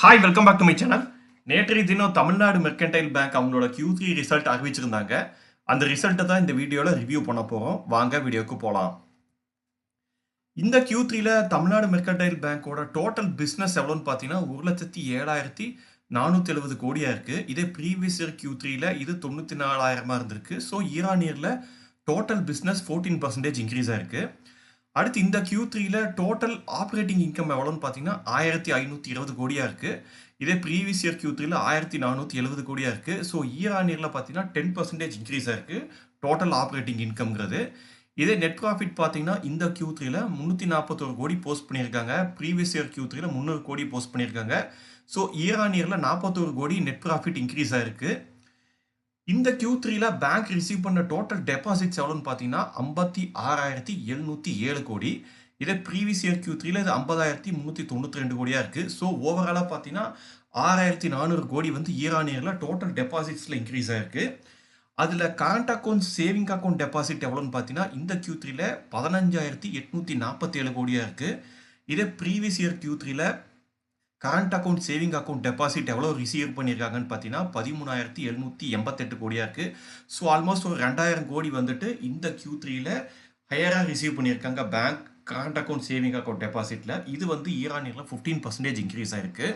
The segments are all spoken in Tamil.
Hi welcome back to my channel. நேற்றைய தினம் தமிழ்நாடு மெர்கன்டைல் பேங்க் அவங்களோட Q3 ரிசல்ட் அறிவிச்சிருந்தாங்க. அந்த ரிசல்ட்டை தான் இந்த வீடியோவில் ரிவ்யூ பண்ண போகிறோம். வாங்க வீடியோக்கு போகலாம். இந்த Q3ல தமிழ்நாடு மெர்கன்டைல் பேங்கோட டோட்டல் பிஸ்னஸ் எவ்வளோன்னு பார்த்தீங்கன்னா 1,07,470 கோடியாக இருக்குது. இதே ப்ரீவியஸ் இயர் Q3ல இது 94,000 இருந்திருக்கு. ஸோ இயர் ஆன் இயரில் டோட்டல் பிஸ்னஸ் 14% இன்க்ரீஸ் ஆயிருக்கு. அடுத்து இந்த Q3ல டோட்டல் ஆப்ரேட்டிங் இன்கம் எவ்வளோன்னு பார்த்தீங்கன்னா 1,520 கோடியாக இருக்குது. இதே ப்ரீவியஸ் இயர் Q3ல 1,470 கோடியாக இருக்குது. ஸோ இயர் ஆன் இயரில் பார்த்தீங்கன்னா 10% இன்க்ரீஸ் ஆயிருக்கு டோட்டல் ஆப்ரேட்டிங் இன்கம்ங்கிறது. இதே நெட் ப்ராஃபிட் பார்த்தீங்கன்னா இந்த Q3ல 341 கோடி போஸ்ட் பண்ணியிருக்காங்க. ப்ரீவியஸ் இயர் Q3ல 300 கோடி போஸ்ட் பண்ணியிருக்காங்க. ஸோ இயர் ஆன் இயரில் 41 கோடி நெட் ப்ராஃபிட் இன்க்ரீஸ் ஆயிருக்கு. இந்த Q3ல பேங்க் ரிசீவ் பண்ண டோட்டல் டெபாசிட்ஸ் எவ்வளோன்னு பார்த்தீங்கன்னா 56,707 கோடி. இதே ப்ரீவியஸ் இயர் Q3ல இது 50,392 கோடியாக இருக்குது. ஸோ ஓவராலாக பார்த்தீங்கன்னா 6,400 கோடி வந்து இயர் ஆன் இயரில் டோட்டல் டெபாசிட்ஸில் இன்க்ரீஸ் ஆயிருக்கு. அதில் current account saving account deposit எவ்வளோன்னு பார்த்தீங்கன்னா இந்த Q3ல 15,847 கோடியாக இருக்குது. இதே ப்ரீவியஸ் இயர் Q3ல current account saving account deposit எவ்வளோ ரிசீவ் பண்ணியிருக்காங்கன்னு பார்த்தீங்கன்னா 13,788 கோடியாக இருக்குது. ஸோ ஆல்மோஸ்ட் ஒரு 2,000 கோடி வந்துட்டு இந்த Q3ல ஹையராக ரிசீவ் பண்ணியிருக்காங்க bank current account saving account டெபாசிட்டில். இது வந்து இயர் ஆன் இயரில் 15% இன்க்ரீஸ் ஆயிருக்கு.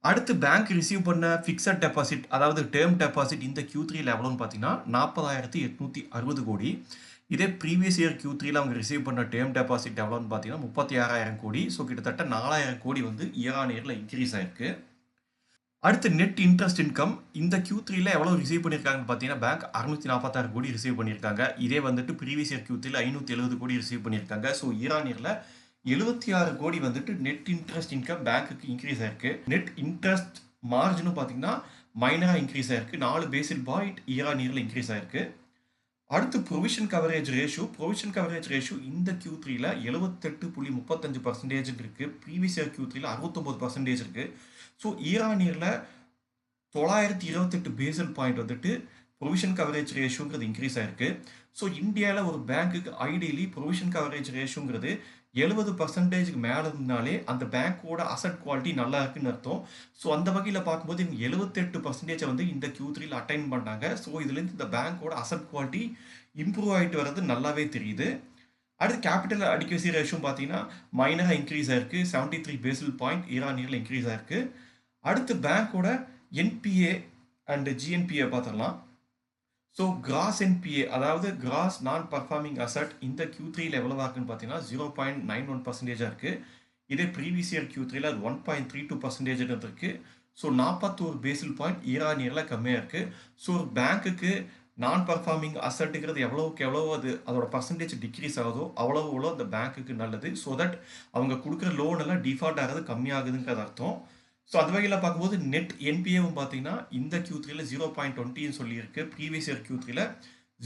அடுத்து பேங்க் ரிசீவ் பண்ண ஃபிக்ஸட் டெபாசிட் அதாவது டேர்ம் டெபாசிட் இந்த Q3ல எவ்வளோன்னு பார்த்தீங்கன்னா 40,860 கோடி. இதே ப்ரீவியஸ் இயர் Q3ல அவங்க ரிசீவ் பண்ண டேர்ம் டெபாசிட் எவ்வளோன்னு பார்த்தீங்கன்னா 36,000 கோடி. ஸோ கிட்டத்தட்ட 4,000 கோடி வந்து இயர் ஆன் இயரில் இன்க்ரீஸ் ஆயிருக்கு. அடுத்து நெட் இன்ட்ரெஸ்ட் இன்கம் இந்த Q3ல எவ்வளோ ரிசீவ் பண்ணியிருக்காங்கன்னு பார்த்தீங்கன்னா பேங்க் 646 கோடி ரிசீவ் பண்ணியிருக்காங்க. இதே வந்துட்டு ப்ரீவியஸ் இயர் Q3ல 570 கோடி ரிசீவ் பண்ணியிருக்காங்க. ஸோ இயர் ஆன் இயரில் 76 கோடி வந்துட்டு நெட் இன்ட்ரெஸ்ட் இன்கம் பேங்க்குக்கு இன்க்ரீஸ் ஆயிருக்கு. நெட் இன்ட்ரெஸ்ட் மார்ஜினும் பார்த்தீங்கன்னா மைனராக இன்க்ரீஸ் ஆயிருக்கு. 4 பேசிஸ் பாயிண்ட் இயர் ஆன் இயரில் இன்க்ரீஸ் ஆயிருக்கு. அடுத்து ப்ரொவிஷன் கவரேஜ் ரேஷியோ இந்த Q3ல 78.35% இருக்குது. ப்ரீவியஸ் இயர் Q3ல 69% இருக்குது. ஸோ இயர் ஆன் இயரில் 928 பேசல் பாயிண்ட் வந்துட்டு ப்ரொவிஷன் கவரேஜ் ரேஷியோங்கிறது இன்க்ரீஸ் ஆயிருக்கு. ஸோ இந்தியாவில் ஒரு பேங்க்குக்கு ஐடியலி ப்ரொவிஷன் கவரேஜ் ரேஷியோங்கிறது 70% மேலே இருந்தாலே அந்த பேங்க்கோட அசட் குவாலிட்டி நல்லா இருக்குன்னு அர்த்தம். ஸோ அந்த வகையில் பார்க்கும்போது இவங்க 78% வந்து இந்த Q3ல அட்டைன் பண்ணாங்க. ஸோ இதுலேருந்து இந்த பேங்க்கோட அசட் குவாலிட்டி இம்ப்ரூவ் ஆகிட்டு வர்றது நல்லாவே தெரியுது. அடுத்து கேபிட்டல் அடிக்வசி ரேஷியோ பார்த்தீங்கன்னா மைனராக இன்க்ரீஸ் ஆயிருக்கு. 73 பேசில் பாயிண்ட் இயர் ஆன் இயரில் இன்க்ரீஸ் ஆயிருக்கு. அடுத்து பேங்க்கோட NPA அண்ட் GNPA பார்த்துடலாம். ஸோ கிராஸ் NPA அதாவது கிராஸ் நான் பர்ஃபார்மிங் அசட் இந்த Q3ல எவ்வளோ இருக்குன்னு பார்த்தீங்கன்னா 0.91% இருக்குது. இதே ப்ரீவியஸ் இயர் Q3ல அது 1.32% இருக்குது. So 41 phase point year on இயரில் கம்மியாக இருக்குது. ஸோ ஒரு பேங்க்குக்கு நான் பர்ஃபார்மிங் அசட்டுங்கிறது எவ்வளோக்கு எவ்வளோ அதோட பர்சன்டேஜ் டிக்ரீஸ் ஆகுதோ அவ்வளோ அந்த பேங்க்குக்கு நல்லது. ஸோ தட் அவங்க கொடுக்குற லோன் எல்லாம் டிஃபால்ட் ஆகிறது கம்மியாகுதுங்கிறது அர்த்தம். ஸோ அது வகையில் பார்க்கும்போது நெட் NPAவும் பார்த்தீங்கன்னா இந்த Q3ல 0.20 சொல்லியிருக்கு. ப்ரீவியஸ் இயர் Q3ல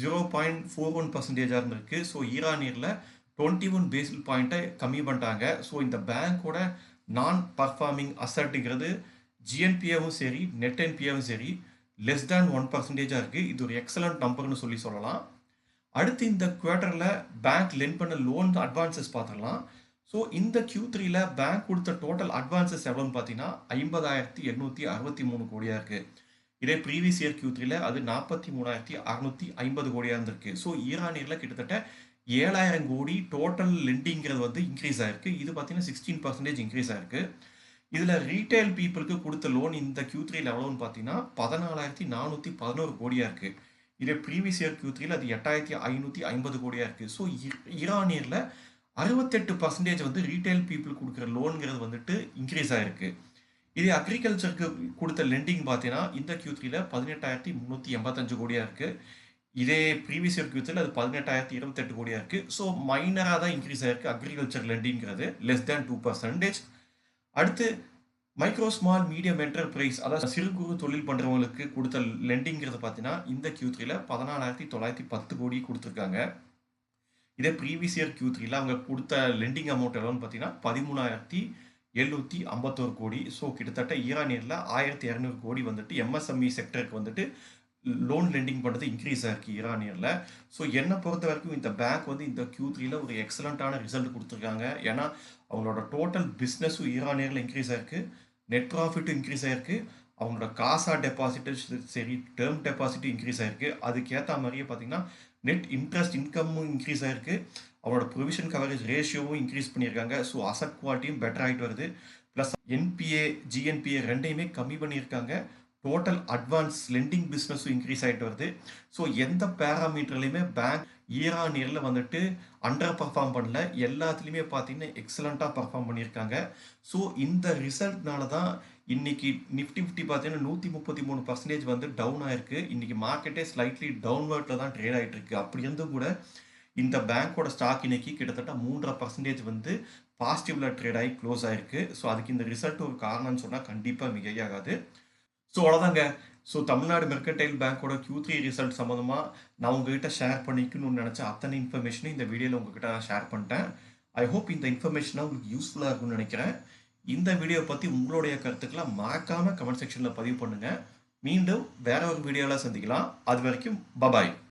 0.41% இருந்திருக்கு. ஸோ இயர் ஆன் இயரில் 21 பேசில் பாயிண்ட்டை கம்மி பண்ணிட்டாங்க. ஸோ இந்த பேங்க்கோட நான் பர்ஃபார்மிங் அசட்டுங்கிறது GNPAவும் சரி நெட் NPAவும் சரி லெஸ் தேன் 1% இருக்குது. இது ஒரு எக்ஸலண்ட் நம்பர்னு சொல்லலாம். அடுத்து இந்த குவார்ட்டரில் பேங்க் லெண்ட் பண்ண லோன் அட்வான்சஸ் பார்த்துடலாம். ஸோ இந்த Q3ல பேங்க் கொடுத்த டோட்டல் அட்வான்சஸ் எவ்வளோன்னு பார்த்தீங்கன்னா 50,863 கோடியாக இருக்குது. இதே ப்ரீவியஸ் இயர் Q3ல அது 43,650 கோடியாக இருந்திருக்கு. ஸோ இயர் ஆன் இயரில் கிட்டத்தட்ட 7,000 கோடி டோட்டல் லெண்டிங்கிறது வந்து இன்க்ரீஸ் ஆயிருக்கு. இது பார்த்தீங்கன்னா 16% இன்க்ரீஸ் ஆயிருக்கு. இதில் ரீட்டைல் பீப்புளுக்கு கொடுத்த லோன் இந்த Q3ல எவ்வளோன்னு பார்த்தீங்கன்னா 14,411 கோடியாக இருக்குது. இதே ப்ரீவியஸ் இயர் Q3ல அது 8,550 கோடியாக இருக்குது. ஸோ இயர் ஆன் இயரில் 68% வந்து ரீட்டைல் பீப்புள் கொடுக்குற லோனுங்கிறது வந்துட்டு இன்க்ரீஸ் ஆயிருக்கு. இதே அக்ரிகல்ச்சருக்கு கொடுத்த லெண்டிங் பார்த்தீங்கன்னா இந்த Q3ல 18,385 கோடியாக இருக்குது. இதே ப்ரீவியஸ் இயர் Q3ல அது 18,028 கோடியாக இருக்குது. ஸோ மைனராக தான் இன்க்ரீஸ் ஆயிருக்கு அக்ரிகல்ச்சர் லெண்டிங்கிறது லெஸ் தேன் 2%. அடுத்து மைக்ரோ ஸ்மால் மீடியம் என்டர்பிரைஸ் அதாவது சிறு குறு தொழில் பண்ணுறவங்களுக்கு கொடுத்த லெண்டிங்கிறது பார்த்தீங்கன்னா இந்த Q3ல 14,910 கோடி கொடுத்துருக்காங்க. இதே ப்ரீவியஸ் இயர் Q3ல அவங்க கொடுத்த லெண்டிங் அமௌண்ட் எவ்வளோன்னு பார்த்தீங்கன்னா 13,751 கோடி. ஸோ கிட்டத்தட்ட இயர் ஆன் இயரில் 1,200 கோடி வந்துட்டு MSME செக்டருக்கு வந்துட்டு லோன் லெண்டிங் பண்ணுறது இன்க்ரீஸ் ஆயிருக்கு இயர் ஆன் இயரில். ஸோ என்னை பொறுத்த வரைக்கும் இந்த பேங்க் வந்து இந்த Q3ல ஒரு எக்ஸலண்ட்டான ரிசல்ட் கொடுத்துருக்காங்க. ஏன்னா அவங்களோட டோட்டல் பிஸ்னஸும் இயர் ஆன் இயரில் இன்க்ரீஸ் ஆயிருக்கு. நெட் ப்ராஃபிட்டும் இன்க்ரீஸ் ஆயிருக்கு. அவங்களோட காசா டெபாசிட்டும் சரி, டெர்ம் டெபாசிட்டும் இன்க்ரீஸ் ஆயிருக்கு. அதுக்கேத்த மாரியே பார்த்தீங்கன்னா, நெட் இன்ட்ரெஸ்ட் இன்கமும் இன்க்ரீஸ் ஆயிருக்கு. அவங்களோட ப்ரொவிஷன் கவரேஜ் ரேஷியோவும் இன்க்ரீஸ் பண்ணியிருக்காங்க. ஸோ அசெட் குவாலிட்டியும் பெட்டர் ஆயிட்டு வருது. ப்ளஸ் என்பிஏ, ஜிஎன்பிஏ 2யுமே கம்மி பண்ணியிருக்காங்க. டோட்டல் அட்வான்ஸ் லெண்டிங் பிஸ்னஸும் இன்க்ரீஸ் ஆயிட்டு வருது. ஸோ எந்த பேராமீட்டர்லையுமே பேங்க் இயர் ஆன் இயர்ல வந்துட்டு அண்டர் பெர்ஃபார்ம் பண்ணல. எல்லாத்துலேயுமே பார்த்தீங்கன்னா எக்ஸலண்ட்டாக பெர்ஃபார்ம் பண்ணியிருக்காங்க. ஸோ இந்த ரிசல்ட்னால தான் இன்னைக்கு நிஃப்டி 50 பார்த்தீங்கன்னா 133% வந்து டவுன் ஆயிருக்கு. இன்னைக்கு மார்க்கெட்டே ஸ்லைட்லி டவுன்வர்ட்ல தான் ட்ரேட் ஆயிட்டு இருக்கு. அப்படி இருந்தும் கூட இந்த பேங்கோட ஸ்டாக் இன்னைக்கு கிட்டத்தட்ட 3.5% வந்து பாசிட்டிவ்ல ட்ரேட் ஆகி க்ளோஸ் ஆயிருக்கு. ஸோ அதுக்கு இந்த ரிசல்ட் ஒரு காரணம்னு சொன்னால் கண்டிப்பாக மிகையாகாது. ஸோ அவ்வளோதாங்க. ஸோ தமிழ்நாடு மெர்கன்டைல் பேங்கோட Q3 ரிசல்ட் சம்மந்தமாக நான் உங்ககிட்ட ஷேர் பண்ணிக்கணும்னு நினச்ச அத்தனை இன்ஃபர்மேஷனும் இந்த வீடியோவில் உங்ககிட்ட நான் ஷேர் பண்ணிட்டேன். ஐ ஹோப் இந்த இன்ஃபர்மேஷனாக உங்களுக்கு யூஸ்ஃபுல்லாக இருக்கும்னு நினைக்கிறேன். இந்த வீடியோ பற்றி உங்களுடைய கருத்துக்களை மறக்காமல் கமெண்ட் செக்ஷனில் பதிவு பண்ணுங்கள். மீண்டும் வேற ஒரு வீடியோவில் சந்திக்கலாம். அது வரைக்கும் பபாய்.